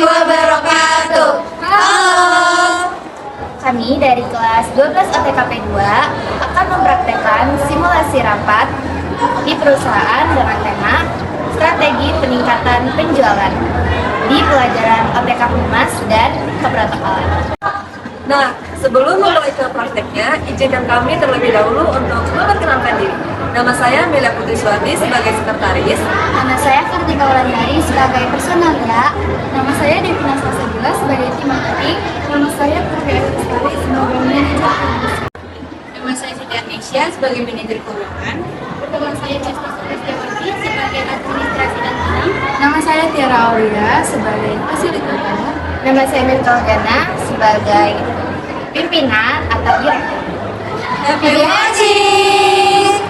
wabarakatuh. Halo. Kami dari kelas 12 OTKP 2 akan mempraktekkan simulasi rapat di perusahaan dengan tema strategi peningkatan penjualan di pelajaran OTK Humas dan Keprotokolan. Nah, sebelum memulai ke prakteknya, izinkan kami terlebih dahulu untuk memperkenalkan diri. Nama saya Melia Putri Suwardi sebagai sekretaris. Nama saya Kartika Wulandari sebagai personalia. Nama saya Devina Sasabila sebagai tim marketing. Nama saya Putri Lestari sebagai manajer. Nama saya Siti Arnesia sebagai manajer keuangan. Nama saya Cesta Setiawati sebagai administrasi dan tenang. Nama saya Tiara Aulia sebagai fasilitator. Nama saya Milka Gana sebagai pimpinan atau direktur. Happy watching!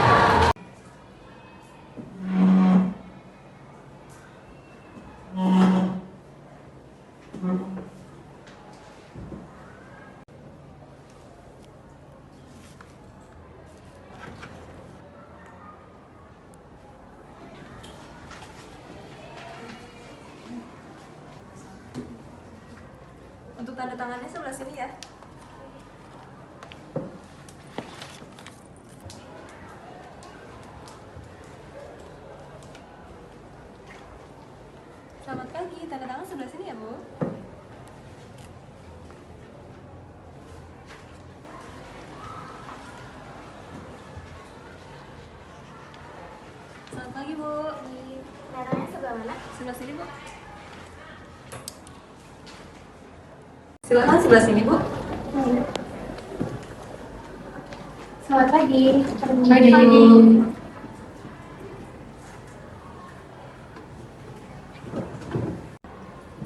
Untuk tanda tangannya sebelah sini ya. Selamat pagi, tanda tangan sebelah sini ya, Bu. Selamat pagi, Bu. Caranya sebelah mana? Sebelah sini, Bu. Silakan sebelah sini, Bu. Selamat pagi. Pagi.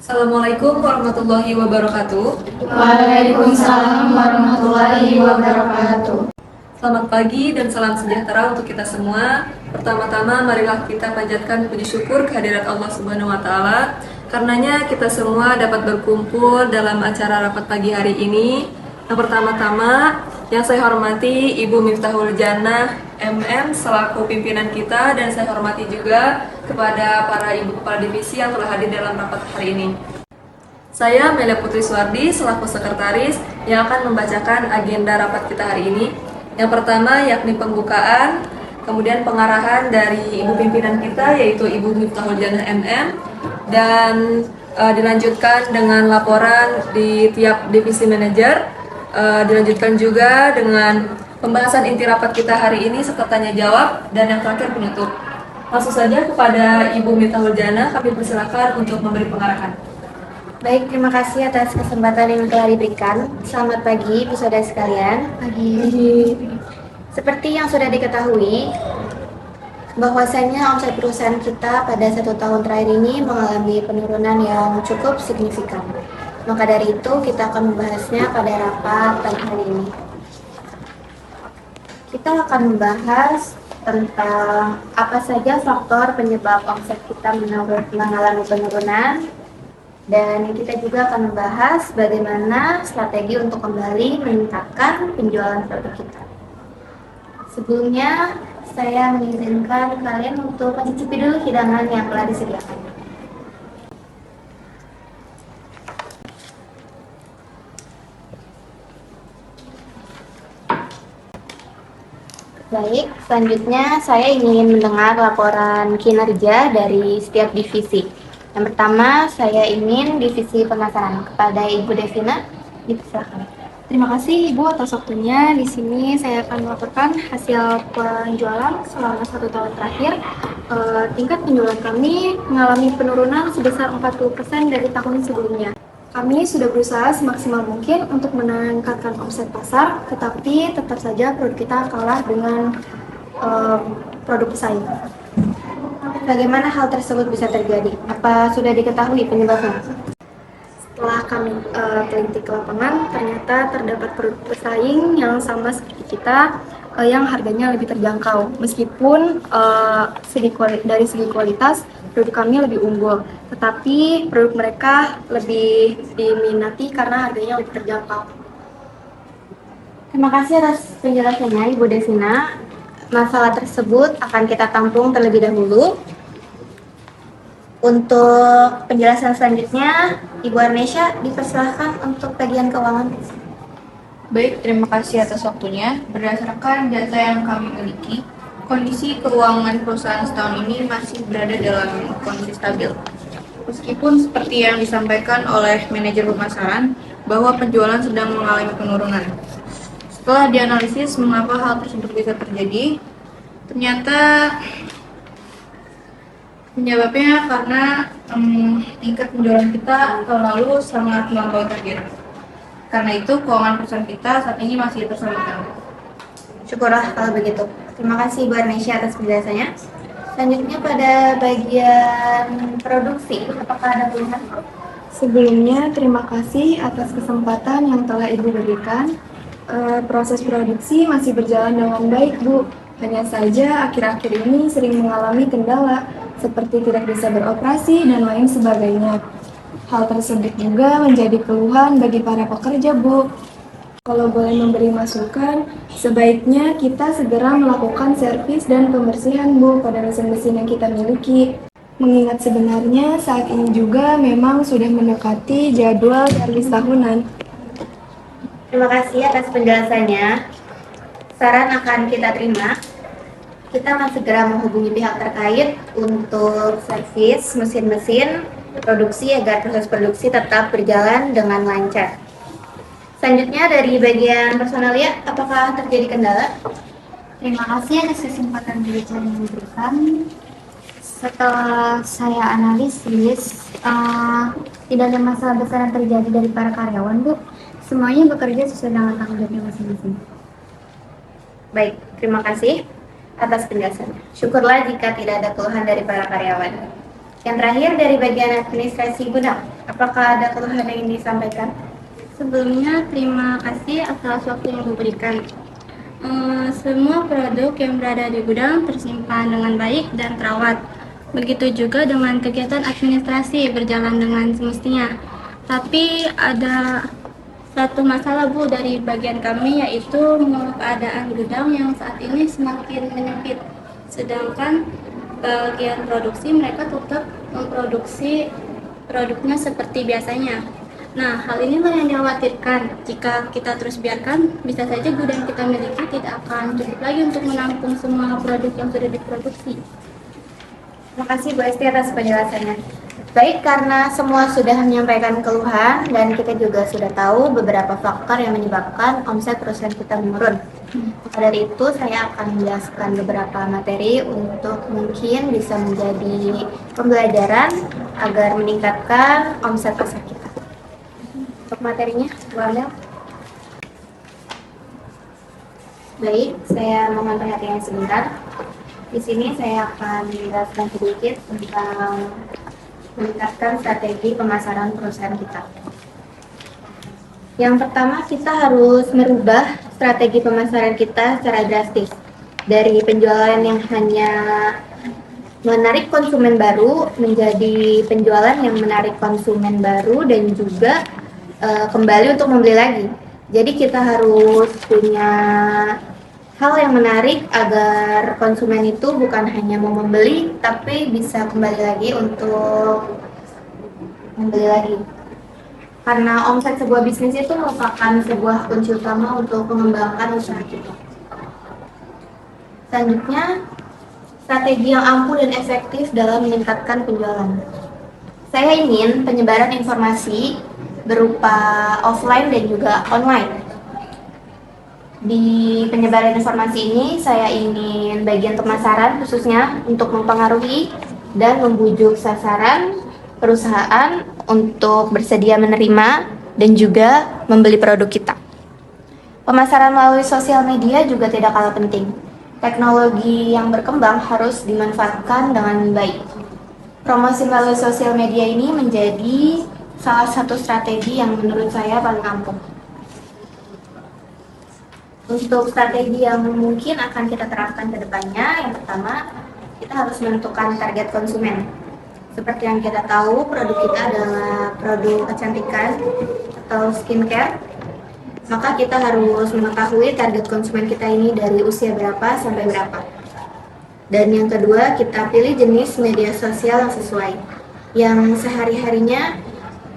Assalamualaikum warahmatullahi wabarakatuh. Waalaikumsalam warahmatullahi wabarakatuh. Selamat pagi dan salam sejahtera untuk kita semua. Pertama-tama marilah kita panjatkan puji syukur kehadirat Allah Subhanahu wa taala. Karenanya kita semua dapat berkumpul dalam acara rapat pagi hari ini. Yang pertama-tama yang saya hormati Ibu Miftahul Jannah MM selaku pimpinan kita, dan saya hormati juga kepada para ibu kepala divisi yang telah hadir dalam rapat hari ini. Saya Melia Putri Suwardi selaku sekretaris yang akan membacakan agenda rapat kita hari ini. Yang pertama yakni pembukaan, kemudian pengarahan dari ibu pimpinan kita yaitu Ibu Miftahul Jannah MM, dan dilanjutkan dengan laporan di tiap divisi manajer, dilanjutkan juga dengan pembahasan inti rapat kita hari ini serta tanya jawab, dan yang terakhir penutup. Langsung saja kepada Ibu Miftahul Jannah kami persilakan untuk memberi pengarahan. Baik, terima kasih atas kesempatan yang telah diberikan. Selamat pagi, saudara sekalian. Pagi. Seperti yang sudah diketahui, bahwasanya omset perusahaan kita pada 1 tahun terakhir ini mengalami penurunan yang cukup signifikan. Maka dari itu, kita akan membahasnya pada rapat pagi hari ini. Kita akan membahas tentang apa saja faktor penyebab omset kita mengalami penurunan, dan kita juga akan membahas bagaimana strategi untuk kembali meningkatkan penjualan produk kita. Sebelumnya, saya mengizinkan kalian untuk mencicipi dulu hidangan yang telah disediakan. Baik, selanjutnya saya ingin mendengar laporan kinerja dari setiap divisi. Yang pertama, saya ingin divisi pemasaran. Kepada Ibu Devina, dipersilakan. Terima kasih Ibu atas waktunya. Di sini saya akan melaporkan hasil penjualan selama 1 tahun terakhir. Tingkat penjualan kami mengalami penurunan sebesar 40% dari tahun sebelumnya. Kami sudah berusaha semaksimal mungkin untuk meningkatkan omset pasar, tetapi tetap saja produk kita kalah dengan produk pesaing. Bagaimana hal tersebut bisa terjadi? Apa sudah diketahui penyebabnya? Setelah kami teliti ke lapangan, ternyata terdapat produk pesaing yang sama seperti kita, yang harganya lebih terjangkau. Meskipun dari segi kualitas produk kami lebih unggul, tetapi produk mereka lebih diminati karena harganya lebih terjangkau. Terima kasih atas penjelasannya, Ibu Devina. Masalah tersebut akan kita tampung terlebih dahulu. Untuk penjelasan selanjutnya, Ibu Arnesha dipersilahkan untuk tagihan keuangan. Baik, terima kasih atas waktunya. Berdasarkan data yang kami miliki, kondisi keuangan perusahaan setahun ini masih berada dalam kondisi stabil. Meskipun seperti yang disampaikan oleh manajer pemasaran, bahwa penjualan sedang mengalami penurunan. Setelah dianalisis mengapa hal tersebut bisa terjadi, ternyata penyebabnya karena tingkat penjualan kita tahun lalu sangat melampaui target. Karena itu, keuangan perusahaan kita saat ini masih terselamatkan. Syukurlah kalau begitu. Terima kasih Ibu Arnesha atas penjelasannya. Selanjutnya pada bagian produksi, apakah ada keluhan? Sebelumnya, terima kasih atas kesempatan yang telah Ibu berikan. Proses produksi masih berjalan dengan baik, Bu. Hanya saja akhir-akhir ini sering mengalami kendala, seperti tidak bisa beroperasi dan lain sebagainya. Hal tersebut juga menjadi keluhan bagi para pekerja, Bu. Kalau boleh memberi masukan, sebaiknya kita segera melakukan servis dan pembersihan, Bu, pada mesin-mesin yang kita miliki. Mengingat sebenarnya saat ini juga memang sudah mendekati jadwal servis tahunan. Terima kasih atas penjelasannya. Saran akan kita terima. Kita akan segera menghubungi pihak terkait untuk servis mesin-mesin produksi agar proses produksi tetap berjalan dengan lancar. Selanjutnya dari bagian personalia, apakah terjadi kendala? Terima kasih atas kesempatan berbicara yang diberikan. Setelah saya analisis, tidak ada masalah besar yang terjadi dari para karyawan, Bu. Semuanya bekerja sesuai dengan tanggung jawabnya masing-masing. Baik, terima kasih atas penjelasannya. Syukurlah jika tidak ada keluhan dari para karyawan. Yang terakhir dari bagian administrasi gudang, apakah ada keluhan yang ingin disampaikan? Sebelumnya, terima kasih atas waktu yang diberikan. Semua produk yang berada di gudang tersimpan dengan baik dan terawat. Begitu juga dengan kegiatan administrasi berjalan dengan semestinya. Tapi ada satu masalah, Bu, dari bagian kami, yaitu keadaan gudang yang saat ini semakin menyempit. Sedangkan bagian produksi mereka tetap memproduksi produknya seperti biasanya. Nah, hal inilah yang dikhawatirkan. Jika kita terus biarkan, bisa saja gudang yang kita miliki tidak akan cukup lagi untuk menampung semua produk yang sudah diproduksi. Terima kasih Bu Esti atas penjelasannya. Baik, karena semua sudah menyampaikan keluhan dan kita juga sudah tahu beberapa faktor yang menyebabkan omset perusahaan kita menurun. Maka dari itu, saya akan menjelaskan beberapa materi untuk mungkin bisa menjadi pembelajaran agar meningkatkan omset perusahaan kita. Untuk materinya, Bu Amel. Baik, saya mohon perhatian sebentar. Di sini saya akan menjelaskan sedikit tentang meningkatkan strategi pemasaran perusahaan kita. Yang pertama, kita harus merubah strategi pemasaran kita secara drastis. Dari penjualan yang hanya menarik konsumen baru menjadi penjualan yang menarik konsumen baru dan juga kembali untuk membeli lagi. Jadi kita harus punya hal yang menarik agar konsumen itu bukan hanya mau membeli, tapi bisa kembali lagi untuk membeli lagi. Karena omset sebuah bisnis itu merupakan sebuah kunci utama untuk mengembangkan usaha kita. Selanjutnya, strategi yang ampuh dan efektif dalam meningkatkan penjualan. Saya ingin penyebaran informasi berupa offline dan juga online. Di penyebaran informasi ini, saya ingin bagian pemasaran khususnya untuk mempengaruhi dan membujuk sasaran perusahaan untuk bersedia menerima dan juga membeli produk kita. Pemasaran melalui sosial media juga tidak kalah penting. Teknologi yang berkembang harus dimanfaatkan dengan baik. Promosi melalui sosial media ini menjadi salah satu strategi yang menurut saya paling ampuh. Untuk strategi yang mungkin akan kita terapkan ke depannya, yang pertama, kita harus menentukan target konsumen. Seperti yang kita tahu, produk kita adalah produk kecantikan atau skincare. Maka kita harus mengetahui target konsumen kita ini dari usia berapa sampai berapa. Dan yang kedua, kita pilih jenis media sosial yang sesuai. yang sehari-harinya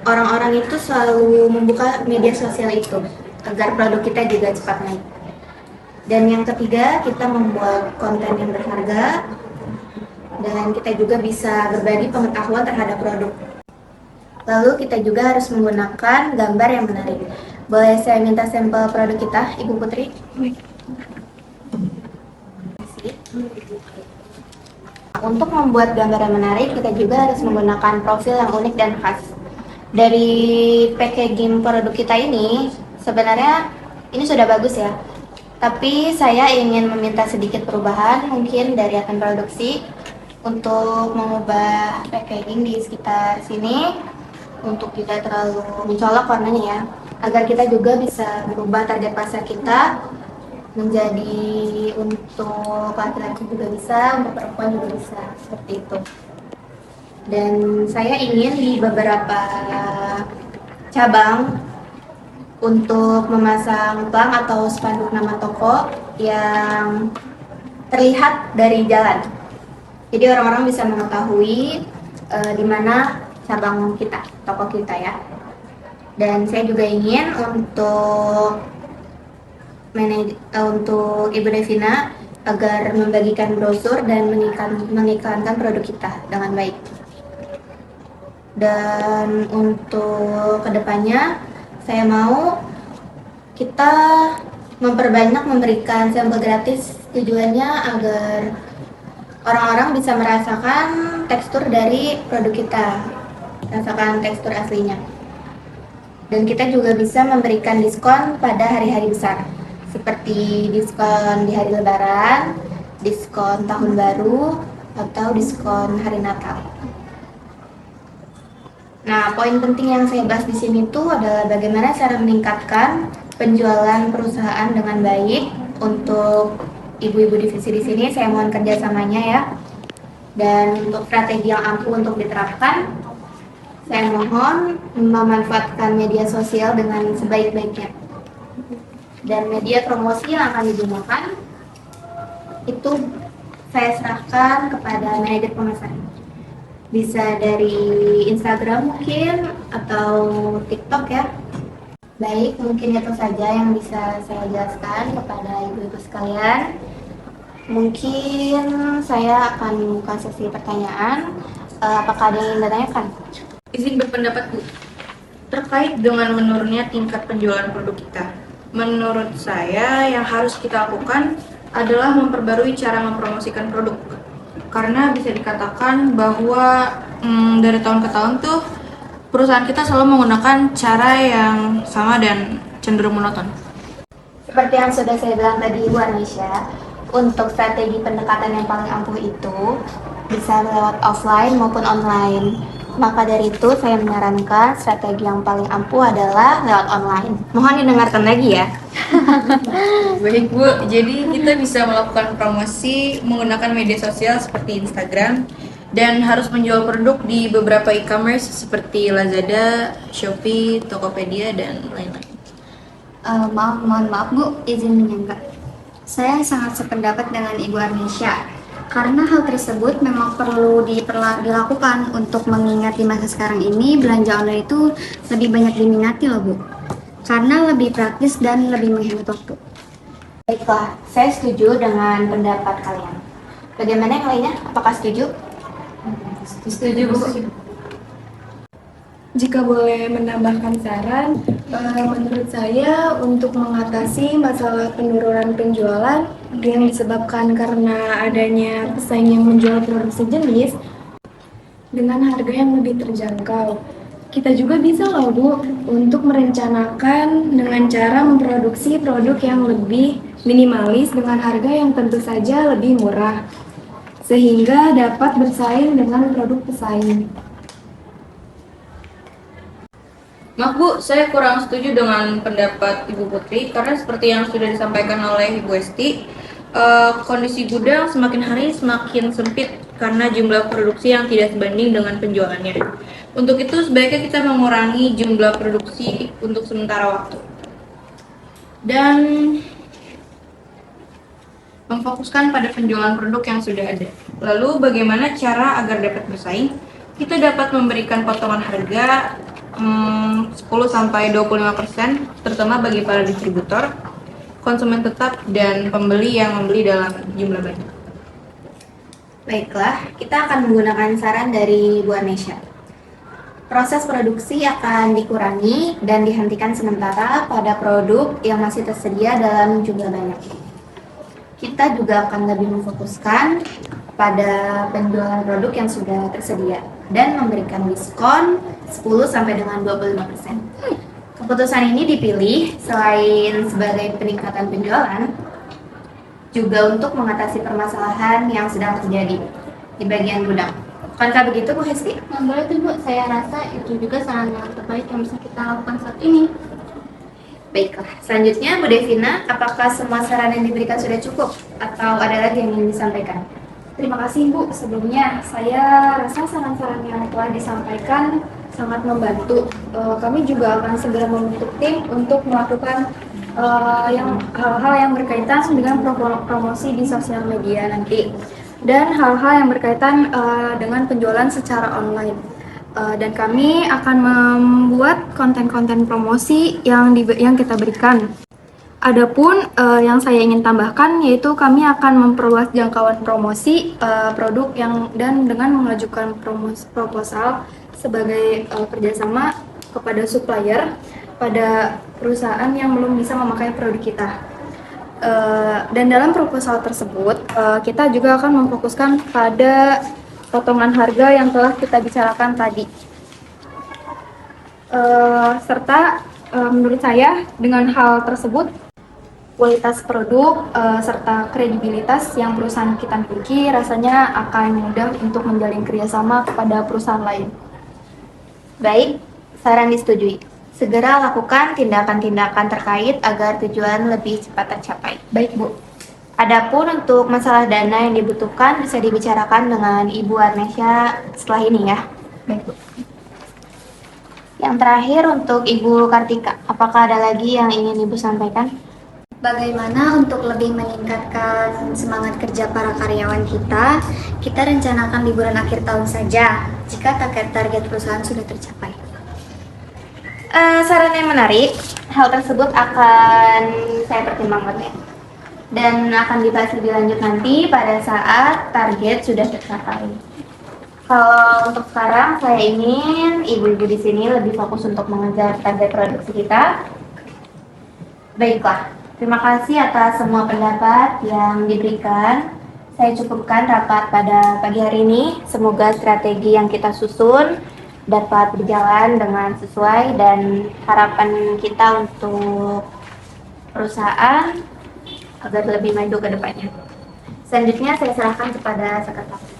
orang-orang itu selalu membuka media sosial itu agar produk kita juga cepat naik. Dan yang ketiga, kita membuat konten yang berharga dan kita juga bisa berbagi pengetahuan terhadap produk. Lalu kita juga harus menggunakan gambar yang menarik. Boleh saya minta sampel produk kita, Ibu Putri? Untuk membuat gambar yang menarik, kita juga harus menggunakan profil yang unik dan khas. Dari packaging produk kita ini, sebenarnya ini sudah bagus ya. Tapi saya ingin meminta sedikit perubahan mungkin dari agen produksi untuk mengubah packaging di sekitar sini untuk tidak terlalu mencolok warnanya ya, agar kita juga bisa berubah target pasar kita menjadi untuk laki-laki juga bisa, untuk perempuan juga bisa, seperti itu. Dan saya ingin di beberapa cabang untuk memasang plang atau spanduk nama toko yang terlihat dari jalan. Jadi orang-orang bisa mengetahui di mana cabang kita, toko kita ya. Dan saya juga ingin untuk Ibu Devina agar membagikan brosur dan mengiklankan produk kita dengan baik. Dan untuk kedepannya saya mau kita memperbanyak memberikan sampel gratis, tujuannya agar orang-orang bisa merasakan tekstur dari produk kita, rasakan tekstur aslinya. Dan kita juga bisa memberikan diskon pada hari-hari besar, seperti diskon di hari Lebaran, diskon Tahun Baru, atau diskon hari Natal. Nah, poin penting yang saya bahas di sini tuh adalah bagaimana cara meningkatkan penjualan perusahaan dengan baik. Untuk ibu-ibu divisi di sini, saya mohon kerjasamanya ya. Dan untuk strategi yang ampuh untuk diterapkan, saya mohon memanfaatkan media sosial dengan sebaik-baiknya. Dan media promosi yang akan digunakan itu saya serahkan kepada manajer pemasaran. Bisa dari Instagram mungkin atau TikTok ya. Baik, mungkin itu saja yang bisa saya jelaskan kepada ibu-ibu sekalian. Mungkin saya akan buka sesi pertanyaan. Apakah ada yang ingin ditanyakan? Izin berpendapat Bu, terkait dengan menurunnya tingkat penjualan produk kita. Menurut saya yang harus kita lakukan adalah memperbarui cara mempromosikan produk. Karena bisa dikatakan bahwa dari tahun ke tahun tuh perusahaan kita selalu menggunakan cara yang sama dan cenderung monoton. Seperti yang sudah saya bilang tadi Ibu Arnisha, untuk strategi pendekatan yang paling ampuh itu bisa lewat offline maupun online. Maka dari itu saya menyarankan strategi yang paling ampuh adalah lewat online. Mohon didengarkan lagi ya. Baik Bu, jadi kita bisa melakukan promosi menggunakan media sosial seperti Instagram dan harus menjual produk di beberapa e-commerce seperti Lazada, Shopee, Tokopedia, dan lain-lain. Mohon maaf Bu, izin menyangka. Saya sangat sependapat dengan Ibu Arnisha. Karena hal tersebut memang perlu dilakukan untuk mengingat di masa sekarang ini belanja online itu lebih banyak diminati loh Bu. Karena lebih praktis dan lebih menghemat waktu. Baiklah, saya setuju dengan pendapat kalian. Bagaimana yang lainnya? Apakah setuju? Setuju Bu. Jika boleh menambahkan saran, menurut saya untuk mengatasi masalah penurunan penjualan yang disebabkan karena adanya pesaing yang menjual produk sejenis dengan harga yang lebih terjangkau. Kita juga bisa loh Bu untuk merencanakan dengan cara memproduksi produk yang lebih minimalis dengan harga yang tentu saja lebih murah, sehingga dapat bersaing dengan produk pesaing. Maaf Bu, saya kurang setuju dengan pendapat Ibu Putri karena seperti yang sudah disampaikan oleh Ibu Esti, kondisi gudang semakin hari semakin sempit karena jumlah produksi yang tidak sebanding dengan penjualannya. Untuk itu sebaiknya kita mengurangi jumlah produksi untuk sementara waktu dan memfokuskan pada penjualan produk yang sudah ada. Lalu bagaimana cara agar dapat bersaing? kita dapat memberikan potongan harga 10-25%, terutama bagi para distributor, konsumen tetap, dan pembeli yang membeli dalam jumlah banyak. Baiklah, kita akan menggunakan saran dari Bu Anesha. Proses produksi akan dikurangi dan dihentikan sementara pada produk yang masih tersedia dalam jumlah banyak. Kita juga akan lebih memfokuskan pada penjualan produk yang sudah tersedia dan memberikan diskon 10 sampai dengan 25%. Keputusan ini dipilih selain sebagai peningkatan penjualan, juga untuk mengatasi permasalahan yang sedang terjadi di bagian gudang. Bukankah begitu, Bu Hesti? Nah, boleh tuh Bu, saya rasa itu juga saran yang terbaik yang bisa kita lakukan saat ini. Baiklah, selanjutnya Bu Devina, apakah semua saran yang diberikan sudah cukup? Atau ada lagi yang ingin disampaikan? Terima kasih Bu. Sebelumnya saya rasa saran-saran yang telah disampaikan sangat membantu. Kami juga akan segera membentuk tim untuk melakukan hal-hal yang berkaitan dengan promosi di sosial media nanti, dan hal-hal yang berkaitan dengan penjualan secara online. Dan kami akan membuat konten-konten promosi yang kita berikan. Adapun yang saya ingin tambahkan yaitu kami akan memperluas jangkauan promosi produk dan dengan mengajukan proposal sebagai kerjasama kepada supplier pada perusahaan yang belum bisa memakai produk kita. Dan dalam proposal tersebut kita juga akan memfokuskan pada potongan harga yang telah kita bicarakan tadi. Serta menurut saya dengan hal tersebut kualitas produk serta kredibilitas yang perusahaan kita miliki rasanya akan mudah untuk menjalin kerjasama kepada perusahaan lain. Baik, saran disetujui. Segera lakukan tindakan-tindakan terkait agar tujuan lebih cepat tercapai. Baik, Bu. Adapun untuk masalah dana yang dibutuhkan bisa dibicarakan dengan Ibu Anesha setelah ini ya. Baik, Bu. Yang terakhir untuk Ibu Kartika, apakah ada lagi yang ingin Ibu sampaikan? Bagaimana untuk lebih meningkatkan semangat kerja para karyawan kita rencanakan liburan akhir tahun saja jika target perusahaan sudah tercapai. Saran yang menarik, hal tersebut akan saya pertimbangkan ya. Dan akan dibahas lebih lanjut nanti pada saat target sudah tercapai. Kalau untuk sekarang, saya ingin ibu-ibu di sini lebih fokus untuk mengejar target produksi kita. Baiklah, terima kasih atas semua pendapat yang diberikan. Saya cukupkan rapat pada pagi hari ini. Semoga strategi yang kita susun dapat berjalan dengan sesuai dan harapan kita untuk perusahaan agar lebih maju ke depannya. Selanjutnya saya serahkan kepada sekretaris.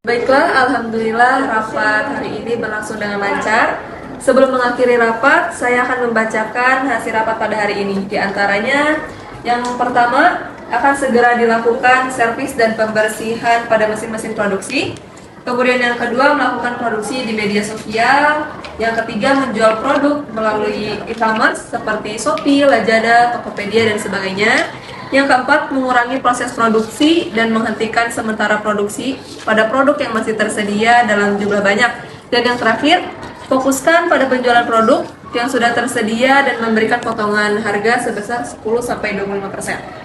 Baiklah, alhamdulillah rapat hari ini berlangsung dengan lancar. Sebelum mengakhiri rapat, saya akan membacakan hasil rapat pada hari ini. Di antaranya, yang pertama akan segera dilakukan servis dan pembersihan pada mesin-mesin produksi. Kemudian yang kedua, melakukan produksi di media sosial. Yang ketiga, menjual produk melalui e-commerce seperti Shopee, Lazada, Tokopedia, dan sebagainya. Yang keempat, mengurangi proses produksi dan menghentikan sementara produksi pada produk yang masih tersedia dalam jumlah banyak. Dan yang terakhir, fokuskan pada penjualan produk yang sudah tersedia dan memberikan potongan harga sebesar 10-25%.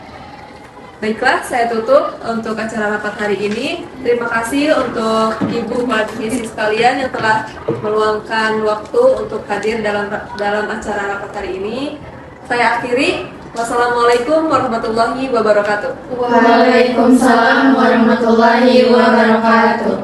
Baiklah, saya tutup untuk acara rapat hari ini. Terima kasih untuk Ibu Divisi sekalian yang telah meluangkan waktu untuk hadir dalam acara rapat hari ini. Saya akhiri. Wassalamualaikum warahmatullahi wabarakatuh. Waalaikumsalam warahmatullahi wabarakatuh.